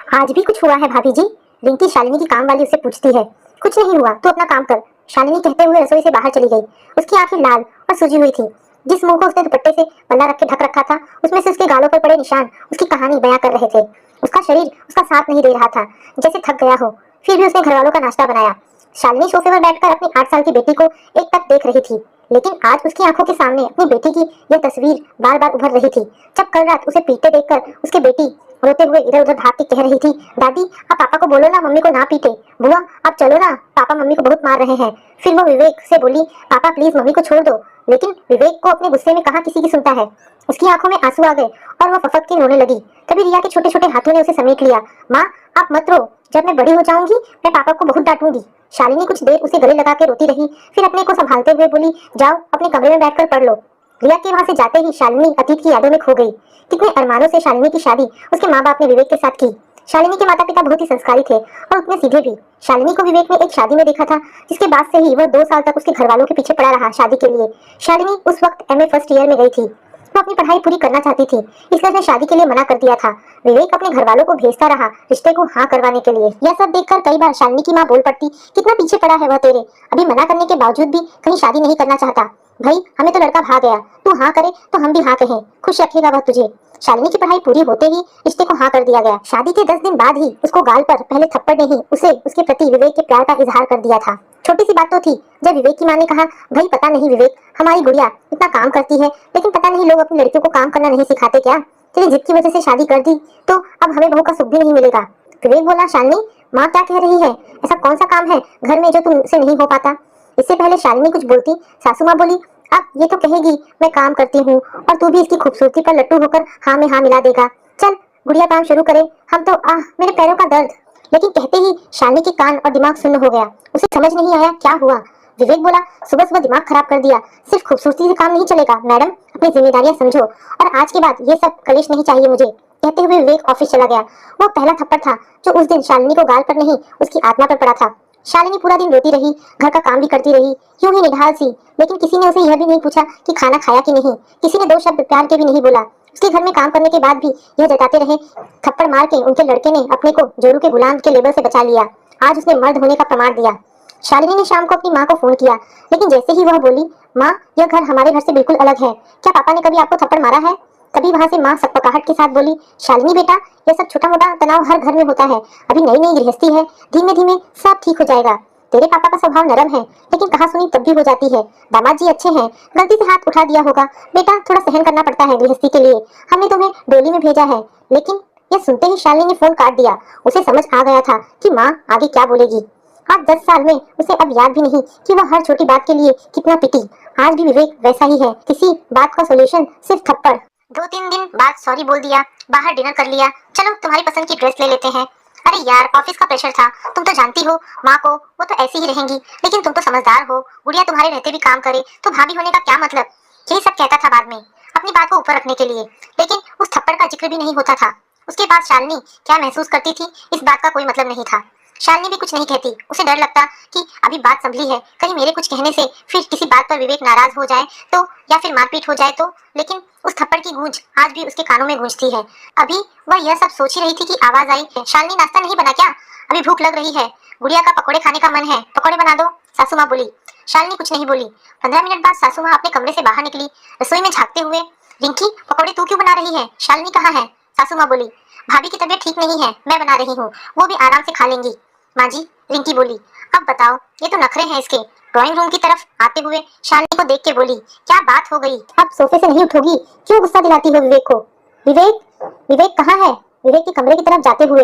आज भी कुछ हुआ है भाभी जी? रिंकी शालिनी की काम वाली उससे पूछती है। कुछ नहीं हुआ, तू अपना काम कर, शालिनी कहते हुए रसोई से बाहर चली गई। उसकी आंखें लाल और सूजी हुई थी। जिस मुंह को उसने दुपट्टे से पल्ला रख के ढक रखा था, उसमें से उसके गालों पर पड़े निशान उसकी कहानी बयां कर रहे थे। उसका शरीर उसका साथ नहीं दे रहा था, जैसे थक गया हो। फिर भी उसने घरवालों का नाश्ता बनाया। शालिनी सोफे पर बैठकर अपनी 8 साल की बेटी को एक टक देख रही थी, लेकिन आज उसकी आंखों के सामने अपनी बेटी की यह तस्वीर बार बार उभर रही थी। जब कल रात उसे पीटते देखकर उसकी बेटी रोते हुए इधर उधर भाग के कह रही थी, दादी आप पापा को बोलो ना मम्मी को ना पीटे। बुआ आप चलो ना, पापा मम्मी को बहुत मार रहे हैं। फिर वो विवेक से बोली, पापा प्लीज मम्मी को छोड़ दो। लेकिन विवेक को अपने गुस्से में कहाँ किसी की सुनता है। उसकी आंखों में आंसू आ गए और वह फफक के रोने लगी। तभी रिया के छोटे छोटे हाथों ने उसे समेट लिया। माँ आप मत रो, जब मैं बड़ी हो जाऊंगी मैं पापा को बहुत डांटूंगी। शालिनी कुछ देर उसे गले लगा के रोती रही, फिर अपने को संभालते हुए बोली, जाओ अपने कमरे में बैठकर पढ़ लो। रिया के वहां से जाते ही शालिनी अतीत की यादों में खो गई। कितने अरमानों से शालिनी की शादी उसके माँ बाप ने विवेक के साथ की। शालिनी के माता पिता बहुत ही संस्कारी थे और उतने सीधे भी। शालिनी को विवेक ने एक शादी में देखा था, जिसके बाद से ही वह 2 साल तक उसके घर वालों के पीछे पड़ा रहा शादी के लिए। शालिनी उस वक्त एमए फर्स्ट ईयर में गई थी। वो अपनी पढ़ाई पूरी करना चाहती थी, इसलिए उसने शादी के लिए मना कर दिया था। विवेक अपने घर वालों को भेजता रहा रिश्ते को हाँ करवाने के लिए। यह सब देखकर कई बार शालिनी की माँ बोल पड़ती, कितना पीछे पड़ा है वह तेरे, अभी मना करने के बावजूद भी कहीं शादी नहीं करना चाहता। भाई हमें तो लड़का भा गया, तू हाँ करे तो हम भी हाँ कहें, खुश रखेगा वह तुझे। शालिनी की पढ़ाई पूरी होते ही रिश्ते को हाँ कर दिया गया। शादी के 10 दिन बाद ही उसको गाल पर पहले थप्पड़ ने ही उसे उसके प्रति विवेक के प्यार का इजहार कर दिया था। छोटी सी बात तो थी, जब विवेक की माँ ने कहा, भाई पता नहीं विवेक, हमारी गुड़िया इतना काम करती है, लेकिन पता नहीं लोग अपनी लड़कियों को काम करना नहीं सिखाते क्या। तेरी जिद की वजह से शादी कर दी तो अब हमें बहू का सुख भी नहीं मिलेगा। विवेक बोला, शालिनी माँ क्या कह रही है, ऐसा कौन सा काम है घर में जो तुमसे नहीं हो पाता। इससे पहले शालिनी कुछ बोलती, सासू माँ बोली, अब ये तो कहेगी मैं काम करती हूँ और तू भी इसकी खूबसूरती पर लट्टू होकर हाँ में हाँ मिला देगा। चल गुड़िया काम शुरू करे, हम तो मेरे पैरों का दर्द। लेकिन कहते ही शालिनी के कान और दिमाग सुन्न हो गया। उसे समझ नहीं आया क्या हुआ। विवेक बोला, सुबह सुबह दिमाग खराब कर दिया, सिर्फ खूबसूरती से काम नहीं चलेगा मैडम, अपनी जिम्मेदारियां समझो और आज के बाद ये सब कलेश नहीं चाहिए मुझे। कहते हुए विवेक ऑफिस चला गया। वो पहला थप्पड़ था जो उस दिन शालिनी को गाल पर नहीं उसकी आत्मा पर पड़ा था। शालिनी पूरा दिन रोती रही, घर का काम भी करती रही, यूं ही निढाल सी। लेकिन किसी ने उसे यह भी नहीं पूछा कि खाना खाया कि नहीं। किसी ने 2 शब्द प्यार के भी नहीं बोला। उसके घर में काम करने के बाद भी यह जताते रहे। थप्पड़ मार के उनके लड़के ने अपने को जोरू के गुलाम के लेबल से बचा लिया। आज उसने मर्द होने का प्रमाण दिया। शालिनी ने शाम को अपनी माँ को फोन किया, लेकिन जैसे ही वह बोली, माँ यह घर हमारे घर से बिल्कुल अलग है, क्या पापा ने कभी आपको थप्पड़ मारा है। तभी वहां से माँ सकपकाहट के साथ बोली, शालिनी बेटा यह सब छोटा मोटा तनाव हर घर में होता है, अभी नई नई गृहस्थी है, धीमे धीमे सब ठीक हो जाएगा। तेरे पापा का स्वभाव नरम है, लेकिन कहा सुनी तब भी हो जाती है। दामाद जी अच्छे हैं, गलती से हाथ उठा दिया होगा, बेटा थोड़ा सहन करना पड़ता है गृहस्थी के लिए, हमने तुम्हें डोली में भेजा है। लेकिन यह सुनते ही शालिनी ने फोन काट दिया। उसे समझ आ गया था कि माँ आगे क्या बोलेगी। आज 10 साल में उसे अब याद भी नहीं कि वह हर छोटी बात के लिए कितना पिटी। आज भी विवेक वैसा ही है, किसी बात का सोल्यूशन सिर्फ थप्पड़। 2-3 दिन बाद सॉरी बोल दिया, बाहर डिनर कर लिया, चलो तुम्हारी पसंद की ड्रेस ले लेते हैं। अरे यार ऑफिस का प्रेशर था, तुम तो जानती हो माँ को, वो तो ऐसी ही रहेंगी, लेकिन तुम तो समझदार हो, गुड़िया तुम्हारे रहते भी काम करे तो भाभी होने का क्या मतलब। यही सब कहता था बाद में, अपनी बात को ऊपर रखने के लिए, लेकिन उस थप्पड़ का जिक्र भी नहीं होता था। उसके बाद शालिनी क्या महसूस करती थी इस बात का कोई मतलब नहीं था। शालिनी भी कुछ नहीं कहती, उसे डर लगता कि अभी बात संभली है, कहीं मेरे कुछ कहने से फिर किसी बात पर विवेक नाराज हो जाए तो, या फिर मारपीट हो जाए तो। लेकिन उस थप्पड़ की गूंज आज भी उसके कानों में गूंजती है। अभी वह यह सब सोच ही रही थी कि आवाज आई, शालिनी नाश्ता नहीं बना क्या, अभी भूख लग रही है, गुड़िया का पकौड़े खाने का मन है, पकौड़े बना दो, सासू माँ बोली। शालिनी कुछ नहीं बोली। 15 मिनट बाद सासू माँ अपने कमरे से बाहर निकली, रसोई में झांकते हुए, रिंकी पकौड़े तू क्यों बना रही है, शालिनी कहाँ है। सासू माँ बोली, भाभी की तबीयत ठीक नहीं है, मैं बना रही हूँ, वो भी आराम से खा लेंगी। माँ जी, रिंकी बोली, अब बताओ ये तो नखरे हैं इसके। ड्राइंग रूम की तरफ आते हुए शालिनी को देख के बोली, क्या बात हो गई, अब सोफे से नहीं उठोगी, क्यों गुस्सा दिलाती हो विवेक को। विवेक विवेक कहाँ है। विवेक के कमरे की तरफ जाते हुए,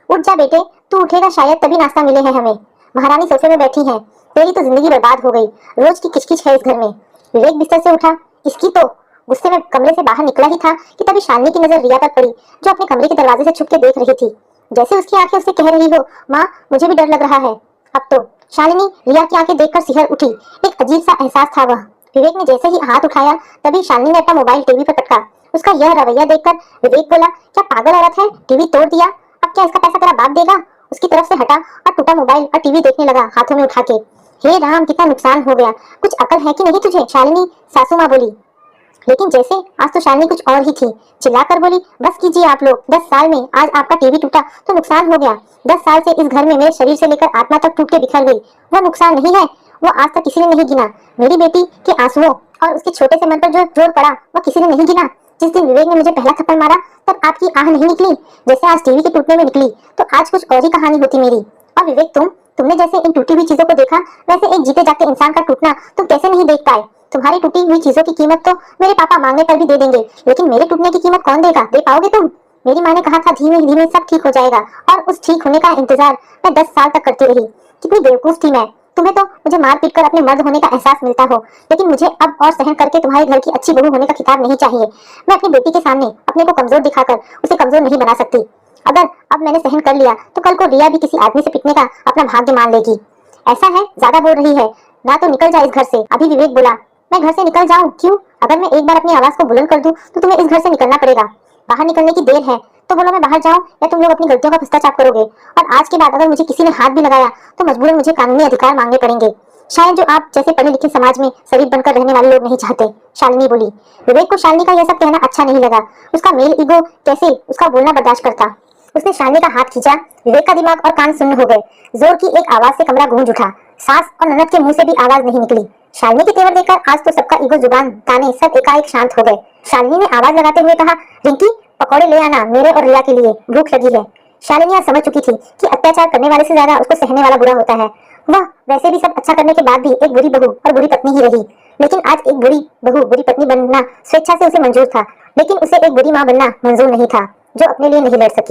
उठ जा बेटे, तू उठेगा शायद तभी नाश्ता मिले है हमें। महारानी सोफे में बैठी है, तेरी तो जिंदगी बर्बाद हो गई, रोज की किचकिच है इस घर में। विवेक बिस्तर से उठा, इसकी तो। गुस्से में कमरे से बाहर निकला ही था कि तभी शालिनी की नजर रिया पर पड़ी, जो अपने कमरे के दरवाजे से छुप के देख रही थी। जैसे उसकी आंखें उससे कह रही हो, माँ मुझे भी डर लग रहा है। अब तो शालिनी रिया की आंखें देखकर सिहर उठी, एक अजीब सा एहसास था वह। विवेक ने जैसे ही हाथ उठाया तभी शालिनी ने अपना मोबाइल टीवी पर पटका। उसका यह रवैया देखकर विवेक बोला, क्या पागल औरत है, टीवी तोड़ दिया, अब क्या इसका पैसा तेरा बाप देगा। उसकी तरफ से हटा और टूटा मोबाइल और टीवी देखने लगा हाथों में उठा के। हे राम कितना नुकसान हो गया, कुछ अकल है कि नहीं तुझे, शालिनी सासू माँ बोली। लेकिन जैसे आज तो शालिनी कुछ और ही थी। चिल्लाकर बोली, बस कीजिए आप लोग, 10 साल में आज आपका टीवी टूटा तो नुकसान हो गया। 10 साल से इस घर में मेरे शरीर से लेकर आत्मा तक टूट के बिखर गई। वो नुकसान नहीं है, वो आज तक किसी ने नहीं गिना। मेरी बेटी के आंसुओं और उसके छोटे से मन पर जो जोर पड़ा वो किसी ने नहीं गिना। जिस दिन विवेक ने मुझे पहला थप्पड़ मारा तब आपकी आह नहीं निकली, जैसे आज टीवी के टूटने में निकली, तो आज कुछ और ही कहानी होती मेरी। और विवेक, तुमने जैसे इन टूटी हुई चीजों को देखा, वैसे एक जीते जागते इंसान का टूटना तुम कैसे नहीं देख पाए? तुम्हारी टूटी हुई चीजों की कीमत तो मेरे पापा मांगने पर भी दे देंगे, लेकिन मेरे टूटने की कीमत कौन देगा? दे पाओगे तुम? मेरी माँ ने कहा था धीमे धीमे सब ठीक हो जाएगा, और उस ठीक होने का इंतजार मैं 10 साल तक करती रही। कितनी बेवकूफ थी मैं। तुम्हें तो मुझे मार पीट कर अपने मर्द होने का एहसास मिलता हो, लेकिन मुझे अब और सहन करके तुम्हारे घर की अच्छी बहू होने का खिताब नहीं चाहिए। मैं अपनी बेटी के सामने अपने को कमजोर दिखाकर उसे कमजोर नहीं बना सकती। अगर अब मैंने सहन कर लिया तो कल को रिया भी किसी आदमी से पिटने का अपना भाग्य मान लेगी। ऐसा है, ज्यादा बोल रही है ना, तो निकल जा इस घर से। अभी विवेक बोला, मैं घर से निकल जाऊं? क्यों? अगर मैं एक बार अपनी आवाज को बुलंद कर दूं तो तुम्हें इस घर से निकलना पड़ेगा। बाहर निकलने की देर है तो बोलो मैं बाहर जाऊं, या तुम लोग अपनी गलतियों का पश्चाताप करोगे। और आज के बाद अगर मुझे किसी ने हाथ भी लगाया तो मजबूरन मुझे कानूनी अधिकार मांगने पड़ेंगे, शायद जो आप जैसे पढ़े लिखे समाज में शरीफ बनकर रहने वाले लोग नहीं चाहते। शालिनी बोली। विवेक को शालिनी का यह सब कहना अच्छा नहीं लगा। उसका मेल ईगो कैसे उसका बोलना बर्दाश्त करता। उसने शालिनी का हाथ खींचा। विवेक का दिमाग और कान सुन्न हो गए। जोर की एक आवाज से कमरा गूंज उठा। सास और ननद के मुंह से भी आवाज नहीं निकली। शालिनी के तेवर देखकर आज तो सबका ईगो, जुबान, ताने सब एकाएक शांत हो गए। शालिनी ने आवाज लगाते हुए कहा, रिंकी पकौड़े ले आना, मेरे और रिया के लिए भूख लगी है। शालिनी आज समझ चुकी थी कि अत्याचार करने वाले से ज्यादा उसको सहने वाला बुरा होता है। वह वैसे भी सब अच्छा करने के बाद भी एक बुरी बहू और बुरी पत्नी ही रही, लेकिन आज एक बुरी बहू बुरी पत्नी बनना स्वेच्छा से उसे मंजूर था, लेकिन उसे एक बुरी माँ बनना मंजूर नहीं था, जो अपने लिए नहीं लड़ सकी।